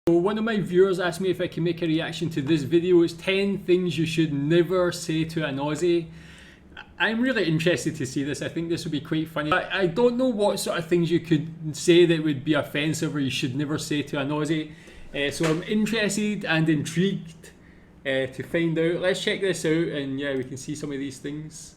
One of my viewers asked me if I can make a reaction to this video. It's 10 things you should never say to an Aussie. I'm really interested to see this. I think this would be quite funny. I don't know what sort of things you could say that would be offensive or you should never say to an Aussie. So I'm interested and intrigued to find out. Let's check this out and yeah, we can see some of these things.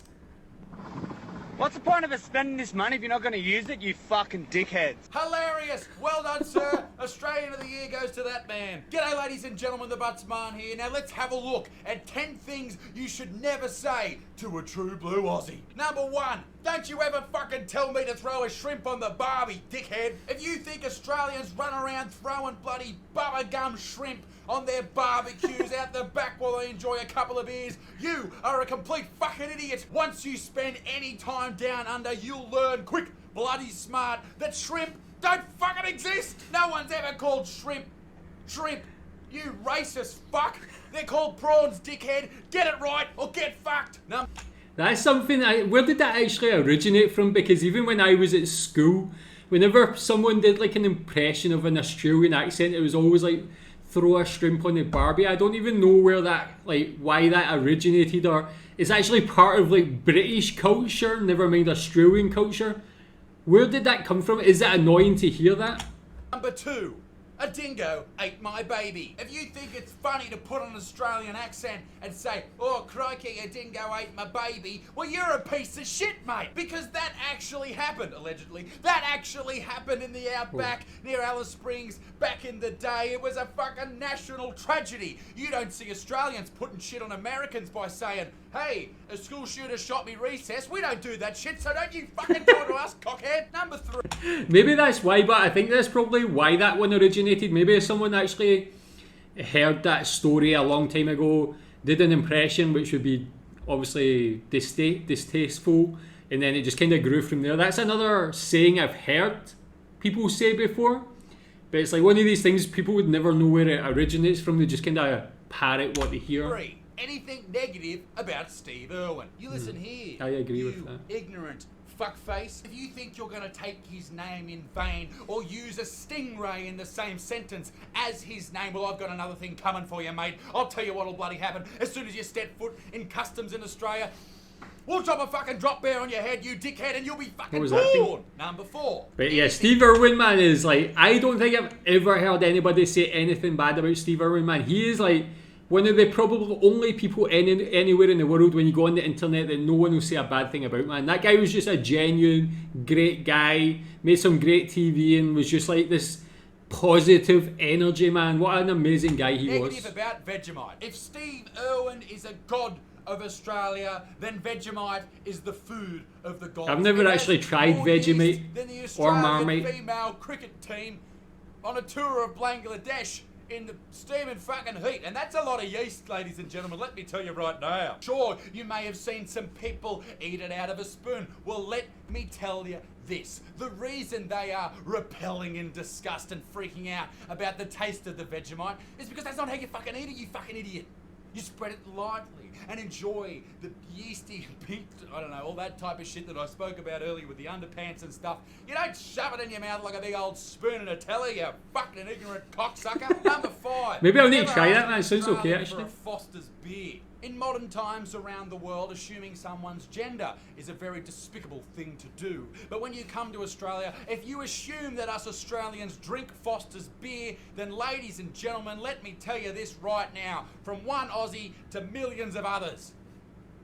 What's the point of us spending this money if you're not going to use it, you fucking dickheads? Hilarious! Well done, sir. Australian of the Year goes to that man. G'day, ladies and gentlemen, the Buttsman here. Now let's have a look at 10 things you should never say to a true blue Aussie. Number 1, don't you ever fucking tell me to throw a shrimp on the barbie, dickhead. If you think Australians run around throwing bloody bubblegum shrimp on their barbecues out the back while they enjoy a couple of beers, you are a complete fucking idiot. Once you spend any time down under, you'll learn quick, bloody smart, that shrimp don't fucking exist. No one's ever called shrimp, you racist fuck. They're called prawns, dickhead. Get it right or get fucked. No. That's something, where did that actually originate from? Because even when I was at school, whenever someone did like an impression of an Australian accent, it was always like, throw a shrimp on the barbie. I don't even know where that, like, why that originated, or it's actually part of like British culture, never mind Australian culture. Where did that come from? Is it annoying to hear that? Number 2, a dingo ate my baby. If you think it's funny to put on an Australian accent and say, oh crikey, a dingo ate my baby, well you're a piece of shit, mate. Because that actually happened, allegedly. That actually happened in the outback near Alice Springs back in the day. It was a fucking national tragedy. You don't see Australians putting shit on Americans by saying, hey, a school shooter shot me recess. We don't do that shit, so don't you fucking do it to us, cockhead. Number 3. Maybe that's why, but I think that's probably why that one originated. Maybe someone actually heard that story a long time ago, did an impression which would be obviously distasteful, and then it just kind of grew from there. That's another saying I've heard people say before, but it's like one of these things people would never know where it originates from. They just kind of parrot what they hear. 3. Anything negative about Steve Irwin. You listen here. I agree with that. Ignorant fuckface. If you think you're going to take his name in vain or use a stingray in the same sentence as his name, well, I've got another thing coming for you, mate. I'll tell you what'll bloody happen. As soon as you step foot in customs in Australia, we'll drop a fucking drop bear on your head, you dickhead, and you'll be fucking born. Number 4. But yeah, Steve Irwin, man, is like, I don't think I've ever heard anybody say anything bad about Steve Irwin, man. He is like one of the probably only people anywhere in the world when you go on the internet that no one will say a bad thing about, man. That guy was just a genuine, great guy, made some great TV and was just like this positive energy, man. What an amazing guy he was. Negative about Vegemite. If Steve Irwin is a god of Australia, then Vegemite is the food of the gods. I've never actually tried Vegemite or Marmite. Female cricket team on a tour of Bangladesh in the steaming fucking heat, and that's a lot of yeast, ladies and gentlemen, let me tell you right now. Sure, you may have seen some people eat it out of a spoon. Well, let me tell you this. The reason they are repelling in disgust and freaking out about the taste of the Vegemite is because that's not how you fucking eat it, you fucking idiot. You spread it lightly and enjoy the yeasty, pink, I don't know, all that type of shit that I spoke about earlier with the underpants and stuff. You don't shove it in your mouth like a big old spoon in a telly, you fucking ignorant cocksucker. Number 5. Maybe I'll need to try that, man. It sounds okay, actually. For a Foster's beer. In modern times around the world, assuming someone's gender is a very despicable thing to do. But when you come to Australia, if you assume that us Australians drink Foster's beer, then ladies and gentlemen, let me tell you this right now, from one Aussie to millions of others.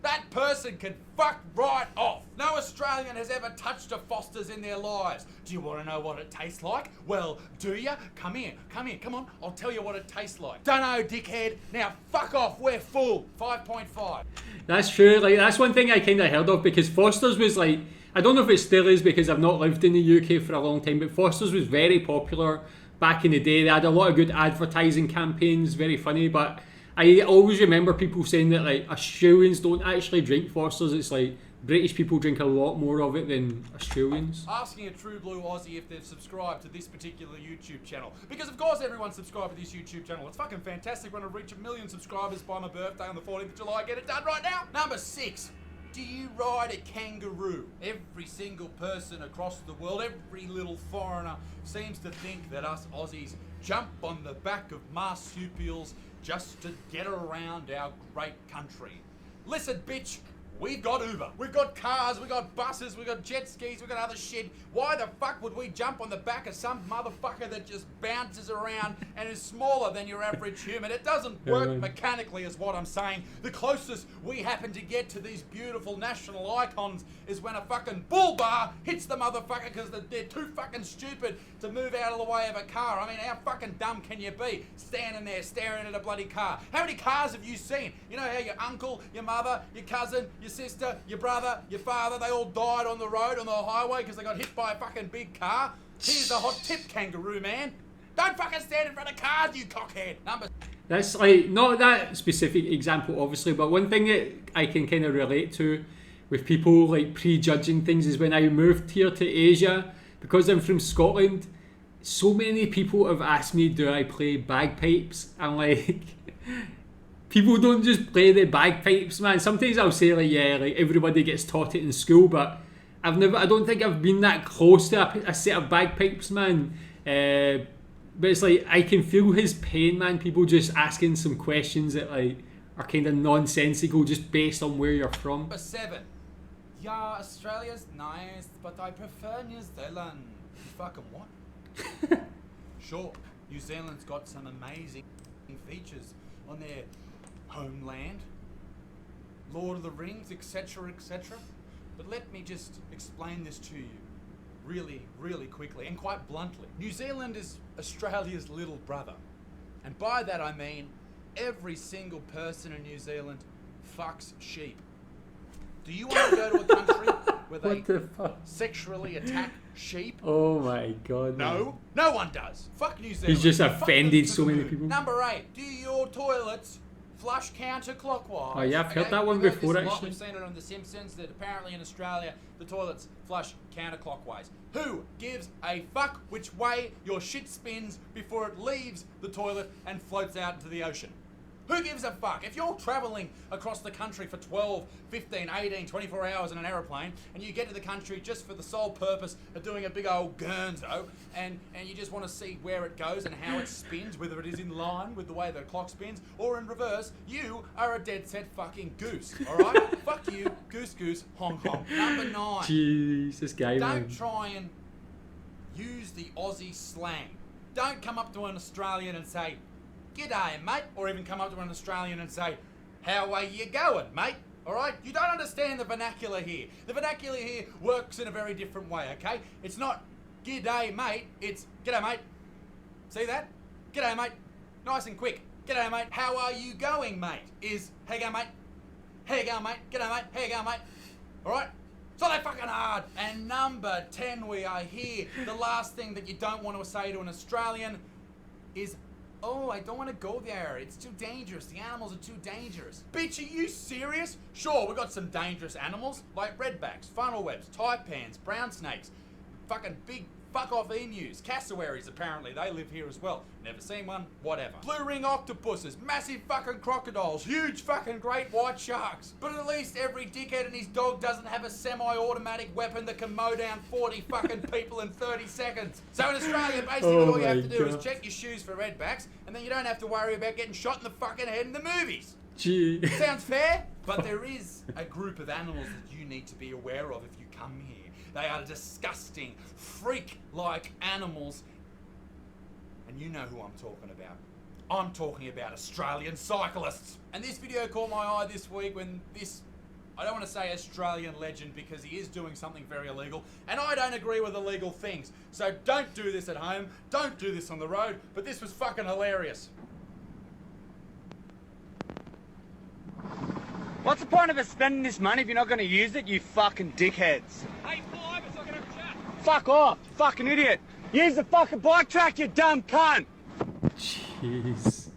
That person can fuck right off. No Australian has ever touched a Foster's in their lives. Do you want to know what it tastes like? Well, do you? Come here, come on, I'll tell you what it tastes like. Dunno, dickhead. Now fuck off, we're full. 5.5. That's true, like that's one thing I kind of heard of, because Foster's was like, I don't know if it still is because I've not lived in the UK for a long time, but Foster's was very popular back in the day. They had a lot of good advertising campaigns, very funny, but I always remember people saying that like Australians don't actually drink Foster's. It's like British people drink a lot more of it than Australians. Asking a true blue Aussie if they've subscribed to this particular YouTube channel. Because of course everyone's subscribed to this YouTube channel. It's fucking fantastic. We're going to reach 1 million subscribers by my birthday on the 14th of July. Get it done right now. Number 6. Do you ride a kangaroo? Every single person across the world, every little foreigner seems to think that us Aussies jump on the back of marsupials just to get around our great country. Listen, bitch. We've got Uber, we've got cars, we've got buses, we've got jet skis, we've got other shit. Why the fuck would we jump on the back of some motherfucker that just bounces around and is smaller than your average human? It doesn't work mechanically is what I'm saying. The closest we happen to get to these beautiful national icons is when a fucking bull bar hits the motherfucker because they're too fucking stupid to move out of the way of a car. I mean, how fucking dumb can you be standing there staring at a bloody car? How many cars have you seen? You know how your uncle, your mother, your cousin, your sister, your brother, your father, they all died on the road, on the highway because they got hit by a fucking big car? Here's the hot tip, kangaroo man. Don't fucking stand in front of cars, you cockhead. That's like, not that specific example obviously, but one thing that I can kind of relate to with people like prejudging things is when I moved here to Asia, because I'm from Scotland, so many people have asked me, do I play bagpipes? I'm like... People don't just play the bagpipes, man. Sometimes I'll say like, yeah, like everybody gets taught it in school, but I don't think I've been that close to a set of bagpipes, man. But it's like, I can feel his pain, man. People just asking some questions that like are kind of nonsensical just based on where you're from. Number 7. Yeah, Australia's nice, but I prefer New Zealand. You fucking what? Sure, New Zealand's got some amazing features on their homeland, Lord of the Rings, etc, etc. But let me just explain this to you really, really quickly and quite bluntly. New Zealand is Australia's little brother. And by that I mean every single person in New Zealand fucks sheep. Do you want to go to a country where they sexually attack sheep? Oh my god. No, no one does. Fuck New Zealand. He's just offended so many people. Number 8. Do your toilets flush counterclockwise? Oh yeah, I've heard that one before actually. We've seen it on The Simpsons that apparently in Australia the toilets flush counterclockwise. Who gives a fuck which way your shit spins before it leaves the toilet and floats out into the ocean? Who gives a fuck? If you're travelling across the country for 12, 15, 18, 24 hours in an aeroplane and you get to the country just for the sole purpose of doing a big old gurnzo and you just want to see where it goes and how it spins, whether it is in line with the way the clock spins or in reverse, you are a dead set fucking goose, alright? Fuck you, goose goose, honk honk. Number 9. Jeez, this guy, man. Don't try and use the Aussie slang. Don't come up to an Australian and say, "G'day, mate," or even come up to an Australian and say, "How are you going, mate?" Alright? You don't understand the vernacular here. The vernacular here works in a very different way, okay? It's not, "G'day, mate," it's, "G'day, mate." See that? "G'day, mate." Nice and quick. "G'day, mate. How are you going, mate?" is, "How you going, mate? How you going, mate? G'day, mate. How you going, mate?" Alright? It's not that fucking hard. And number 10, we are here. The last thing that you don't want to say to an Australian is, "Oh, I don't want to go there. It's too dangerous. The animals are too dangerous." Bitch, are you serious? Sure, we've got some dangerous animals like redbacks, funnel webs, taipans, brown snakes, fucking big fuck-off emus, cassowaries apparently, they live here as well. Never seen one, whatever. Blue ring octopuses, massive fucking crocodiles, huge fucking great white sharks. But at least every dickhead and his dog doesn't have a semi-automatic weapon that can mow down 40 fucking people in 30 seconds. So in Australia, basically all you have to do is check your shoes for redbacks, and then you don't have to worry about getting shot in the fucking head in the movies. Gee. Sounds fair? But there is a group of animals that you need to be aware of if you come here. They are disgusting, freak-like animals. And you know who I'm talking about. I'm talking about Australian cyclists. And this video caught my eye this week when this, I don't want to say Australian legend because he is doing something very illegal. And I don't agree with illegal things. So don't do this at home. Don't do this on the road. But this was fucking hilarious. What's the point of us spending this money if you're not going to use it, you fucking dickheads? Hey, pull over so I can have a chat. Fuck off, you fucking idiot. Use the fucking bike track, you dumb cunt. Jeez.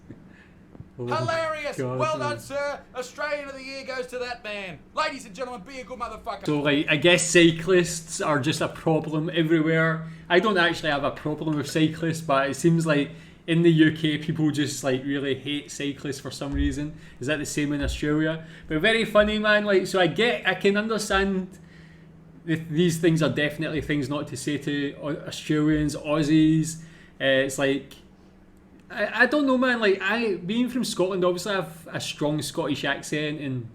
Oh Hilarious! God, well man. done, sir. Australian of the Year goes to that man. Ladies and gentlemen, be a good motherfucker. So, like, I guess cyclists are just a problem everywhere. I don't actually have a problem with cyclists, but it seems like in the UK people just like really hate cyclists for some reason. Is that the same in Australia? But very funny, man. Like, so I can understand these things are definitely things not to say to Australians, Aussies. It's like, I don't know, man. Like, being from Scotland, obviously I have a strong Scottish accent, and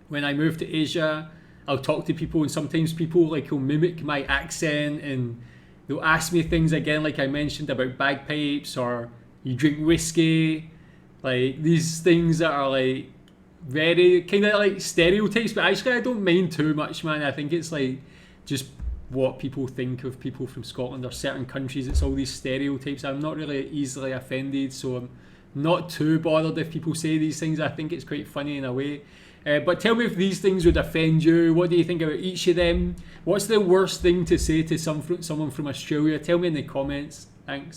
when I move to Asia, I'll talk to people, and sometimes people like will mimic my accent, and they'll ask me things again, like I mentioned about bagpipes, or you drink whiskey, like these things that are like very kind of like stereotypes. But actually, I don't mind too much, man. I think it's like just what people think of people from Scotland or certain countries. It's all these stereotypes. I'm not really easily offended, so I'm not too bothered if people say these things. I think it's quite funny in a way. But tell me if these things would offend you. What do you think about each of them? What's the worst thing to say to someone from Australia? Tell me in the comments. Thanks.